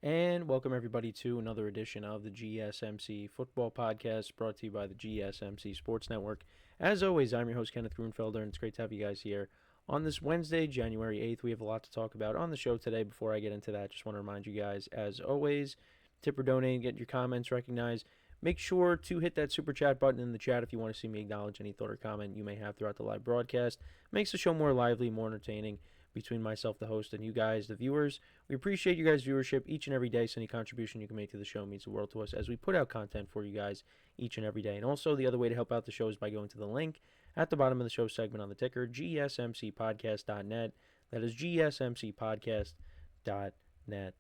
And welcome everybody to another edition of the GSMC Football Podcast brought to you by the GSMC Sports Network. As always, I'm your host Kenneth Grunfelder, and it's great to have you guys here on this Wednesday, January 8th. We have a lot to talk about on the show today. Before I get into that, just want to remind you guys, as always, tip or donate, get your comments recognized. Make sure to hit that super chat button in the chat if you want to see me acknowledge any thought or comment you may have throughout the live broadcast. Makes the show more lively, more entertaining between myself, the host, and you guys, the viewers. We appreciate you guys' viewership each and every day, so any contribution you can make to the show means the world to us as we put out content for you guys each and every day. And also, the other way to help out the show is by going to the link at the bottom of the show segment on the ticker, GSMCPodcast.net. That is GSMCPodcast.net.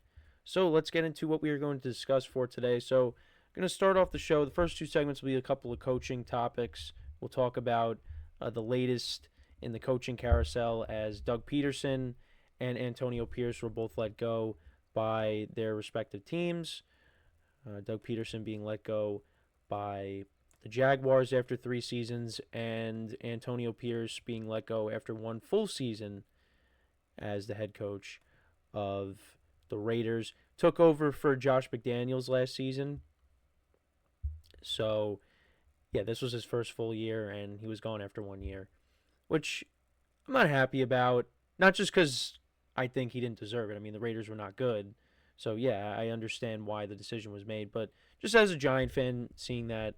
So let's get into what we are going to discuss for today. So I'm going to start off the show. The first two segments will be a couple of coaching topics. We'll talk about the latest in the coaching carousel as Doug Pederson and Antonio Pierce were both let go by their respective teams. Doug Pederson being let go by the Jaguars after 3 seasons, and Antonio Pierce being let go after 1 full season as the head coach of the Raiders. Took over for Josh McDaniels last season. So, yeah, this was his first full year, and he was gone after 1 year, which I'm not happy about. Not just because I think he didn't deserve it. I mean, the Raiders were not good. So, yeah, I understand why the decision was made. But just as a Giant fan, seeing that,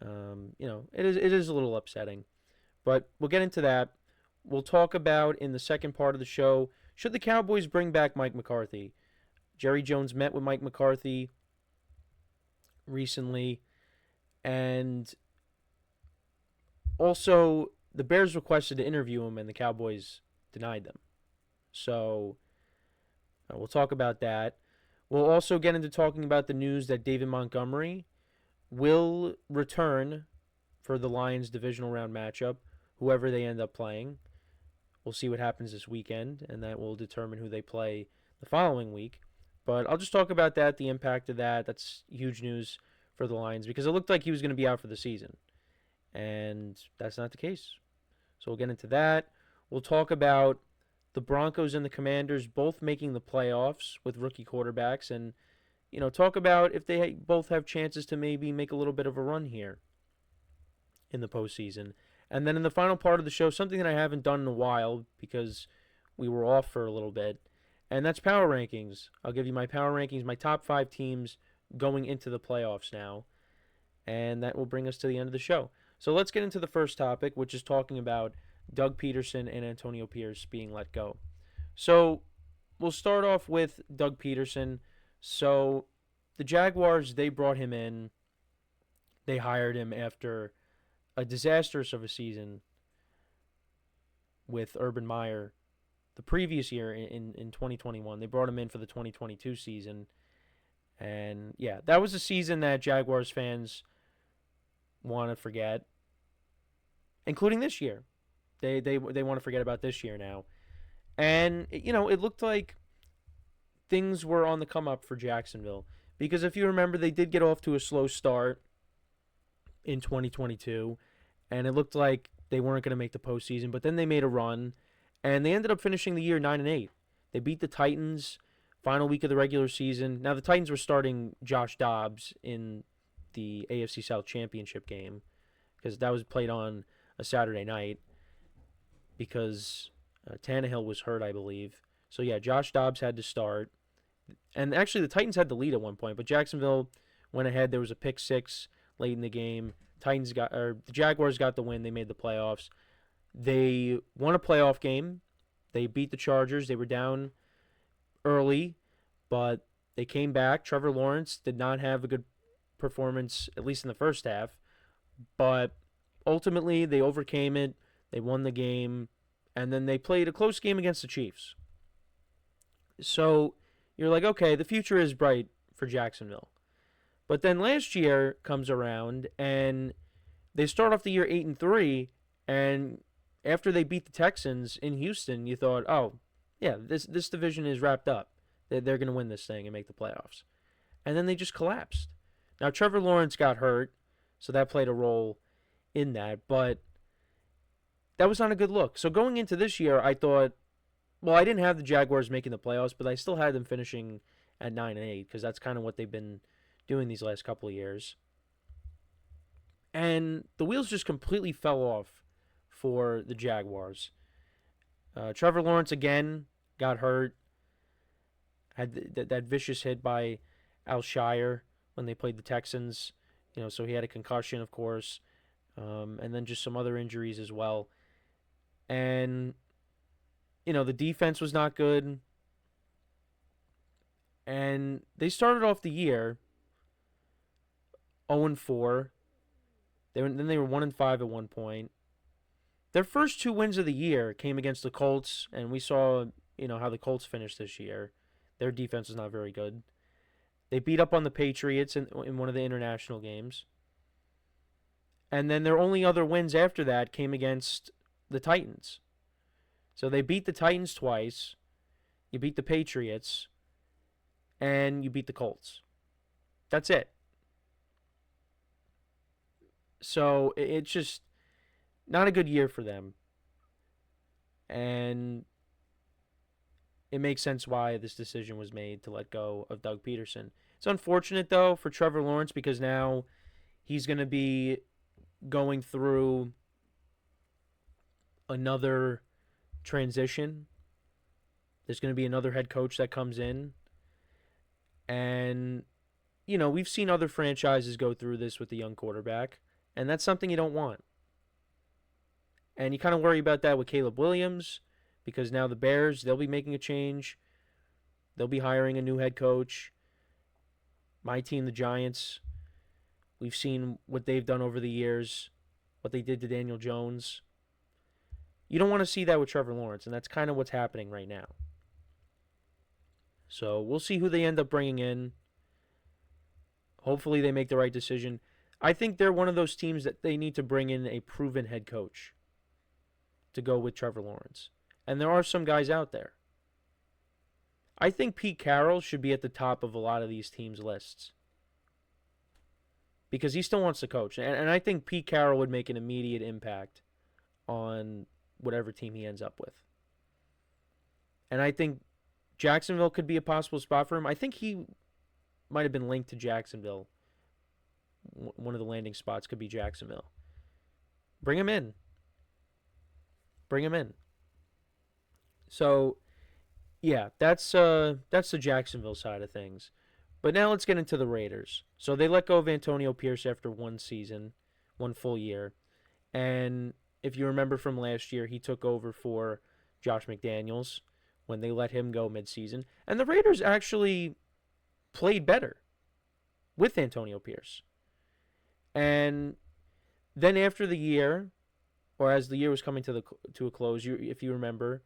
it is a little upsetting. But we'll get into that. We'll talk about in the second part of the show, should the Cowboys bring back Mike McCarthy? Jerry Jones met with Mike McCarthy recently. And also, the Bears requested to interview him, and the Cowboys denied them. So we'll talk about that. We'll also get into talking about the news that David Montgomery will return for the Lions divisional round matchup, whoever they end up playing. We'll see what happens this weekend, and that will determine who they play the following week. But I'll just talk about that, the impact of that. That's huge news for the Lions because it looked like he was going to be out for the season, and that's not the case. So we'll get into that. We'll talk about the Broncos and the Commanders both making the playoffs with rookie quarterbacks, and talk about if they both have chances to maybe make a little bit of a run here in the postseason. And then in the final part of the show, something that I haven't done in a while because we were off for a little bit, and that's power rankings. I'll give you my power rankings, my top 5 teams going into the playoffs now, and that will bring us to the end of the show. So let's get into the first topic, which is talking about Doug Pederson and Antonio Pierce being let go. So we'll start off with Doug Pederson. So the Jaguars, they brought him in. They hired him after a disastrous of a season with Urban Meyer the previous year in 2021. They brought him in for the 2022 season. And, yeah, that was a season that Jaguars fans want to forget, including this year. They want to forget about this year now. And, it looked like things were on the come up for Jacksonville. Because if you remember, they did get off to a slow start in 2022. And it looked like they weren't going to make the postseason. But then they made a run. And they ended up finishing the year 9-8. They beat the Titans final week of the regular season. Now, the Titans were starting Josh Dobbs in the AFC South Championship game because that was played on a Saturday night because Tannehill was hurt, I believe. So, yeah, Josh Dobbs had to start. And actually, the Titans had the lead at one point, but Jacksonville went ahead. There was a pick 6 late in the game. The Jaguars got the win. They made the playoffs. They won a playoff game. They beat the Chargers. They were down early, but they came back. Trevor Lawrence did not have a good performance, at least in the first half, but ultimately they overcame it. They won the game, and then they played a close game against the Chiefs. So you're like, okay, the future is bright for Jacksonville. But then last year comes around, and they start off the year 8-3, and after they beat the Texans in Houston, you thought, oh, yeah, this division is wrapped up. They're going to win this thing and make the playoffs. And then they just collapsed. Now, Trevor Lawrence got hurt, so that played a role in that, but that was not a good look. So going into this year, I thought, well, I didn't have the Jaguars making the playoffs, but I still had them finishing at 9-8 because that's kind of what they've been doing these last couple of years. And the wheels just completely fell off for the Jaguars. Trevor Lawrence again got hurt. Had that vicious hit by Alshire when they played the Texans. So he had a concussion, of course, and then just some other injuries as well. And the defense was not good. And they started off the year 0-4. Then they were 1-5 at one point. Their first 2 wins of the year came against the Colts, and we saw how the Colts finished this year. Their defense is not very good. They beat up on the Patriots in one of the international games. And then their only other wins after that came against the Titans. So they beat the Titans twice. You beat the Patriots. And you beat the Colts. That's it. So it's just not a good year for them. And it makes sense why this decision was made to let go of Doug Pederson. It's unfortunate, though, for Trevor Lawrence because now he's going to be going through another transition. There's going to be another head coach that comes in. And, we've seen other franchises go through this with the young quarterback, and that's something you don't want. And you kind of worry about that with Caleb Williams because now the Bears, they'll be making a change. They'll be hiring a new head coach. My team, the Giants, we've seen what they've done over the years, what they did to Daniel Jones. You don't want to see that with Trevor Lawrence, and that's kind of what's happening right now. So we'll see who they end up bringing in. Hopefully they make the right decision. I think they're one of those teams that they need to bring in a proven head coach to go with Trevor Lawrence. And there are some guys out there. I think Pete Carroll should be at the top of a lot of these teams' lists. Because he still wants to coach. And I think Pete Carroll would make an immediate impact on whatever team he ends up with. And I think Jacksonville could be a possible spot for him. I think he might have been linked to Jacksonville. One of the landing spots could be Jacksonville. Bring him in. So, yeah, that's the Jacksonville side of things. But now let's get into the Raiders. So they let go of Antonio Pierce after 1 season, 1 full year. And if you remember from last year, he took over for Josh McDaniels when they let him go midseason. And the Raiders actually played better with Antonio Pierce. And then after the year, or as the year was coming to a close, if you remember,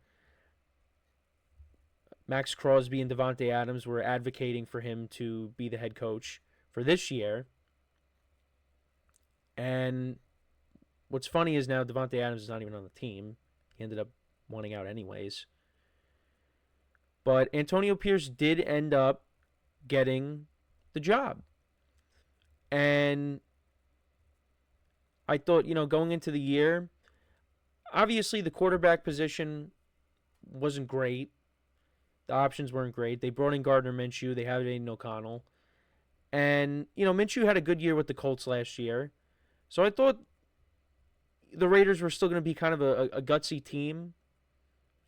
Max Crosby and Davante Adams were advocating for him to be the head coach for this year. And what's funny is now Davante Adams is not even on the team. He ended up wanting out anyways. But Antonio Pierce did end up getting the job. And I thought, going into the year, obviously the quarterback position wasn't great. The options weren't great. They brought in Gardner Minshew. They had Aiden O'Connell. And, Minshew had a good year with the Colts last year. So I thought the Raiders were still going to be kind of a gutsy team.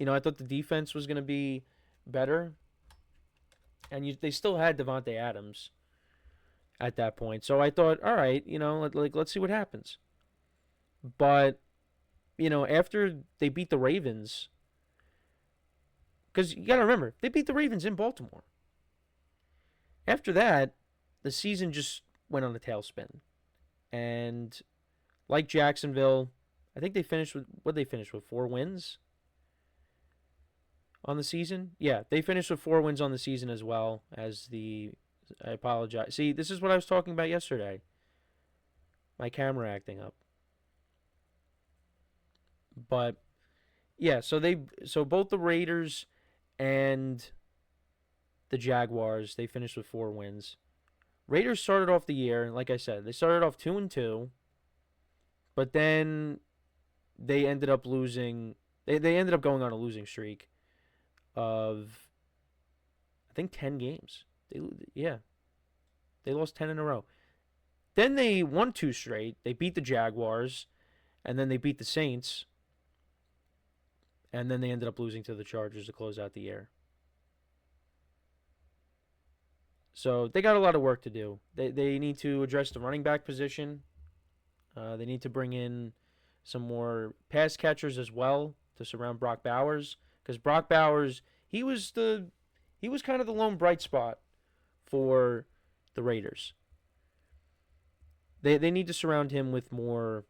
I thought the defense was going to be better. And they still had Davante Adams at that point. So I thought, all right, let's see what happens. But, after they beat the Ravens, because you got to remember, they beat the Ravens in Baltimore. After that, the season just went on a tailspin. And like Jacksonville, I think they finished with 4 wins on the season. Yeah, they finished with 4 wins on the season as well as I apologize. See, this is what I was talking about yesterday. My camera acting up. But yeah, so both the Raiders and the Jaguars, they finished with 4 wins. Raiders started off the year, like I said, they started off 2-2, but then they ended up losing. They ended up going on a losing streak of, I think, 10 games. They yeah, they lost 10 in a row. Then they won 2 straight. They beat the Jaguars, and then they beat the Saints, and then they ended up losing to the Chargers to close out the year. So they got a lot of work to do. They need to address the running back position. They need to bring in some more pass catchers as well to surround Brock Bowers, because Brock Bowers, he was kind of the lone bright spot for the Raiders. They need to surround him with more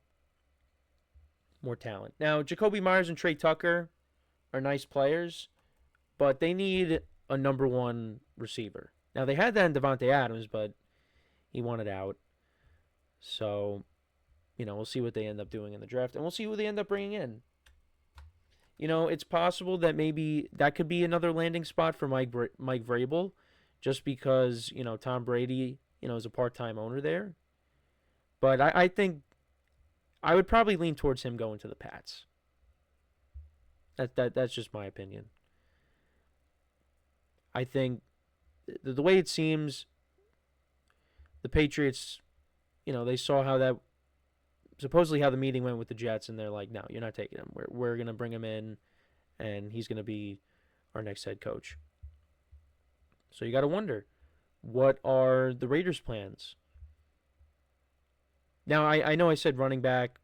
talent. Now, Jacoby Myers and Trey Tucker are nice players, but they need a number one receiver. Now, they had that in Devontae Adams, but he wanted out. So, we'll see what they end up doing in the draft, and we'll see who they end up bringing in. It's possible that maybe that could be another landing spot for Mike Vrabel, just because, Tom Brady, is a part-time owner there. But I think I would probably lean towards him going to the Pats. That's just my opinion. I think the way it seems, the Patriots, they saw how that supposedly how the meeting went with the Jets, and they're like, no, you're not taking him. We're gonna bring him in, and he's gonna be our next head coach. So you got to wonder, what are the Raiders' plans? Now, I know I said running back,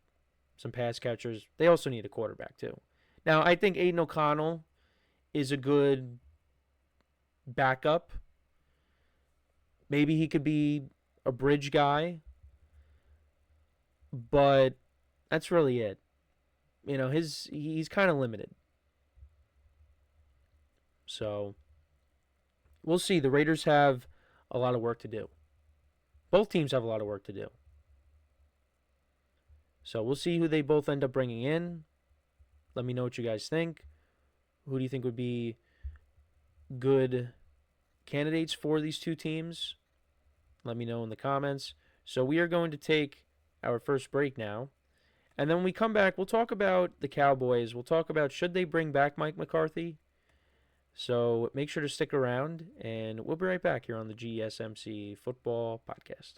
some pass catchers. They also need a quarterback, too. Now, I think Aiden O'Connell is a good backup. Maybe he could be a bridge guy, but that's really it. He's kind of limited. So, we'll see. The Raiders have a lot of work to do. Both teams have a lot of work to do. So we'll see who they both end up bringing in. Let me know what you guys think. Who do you think would be good candidates for these two teams? Let me know in the comments. So we are going to take our first break now. And then when we come back, we'll talk about the Cowboys. We'll talk about, should they bring back Mike McCarthy? So make sure to stick around, and we'll be right back here on the GSMC Football Podcast.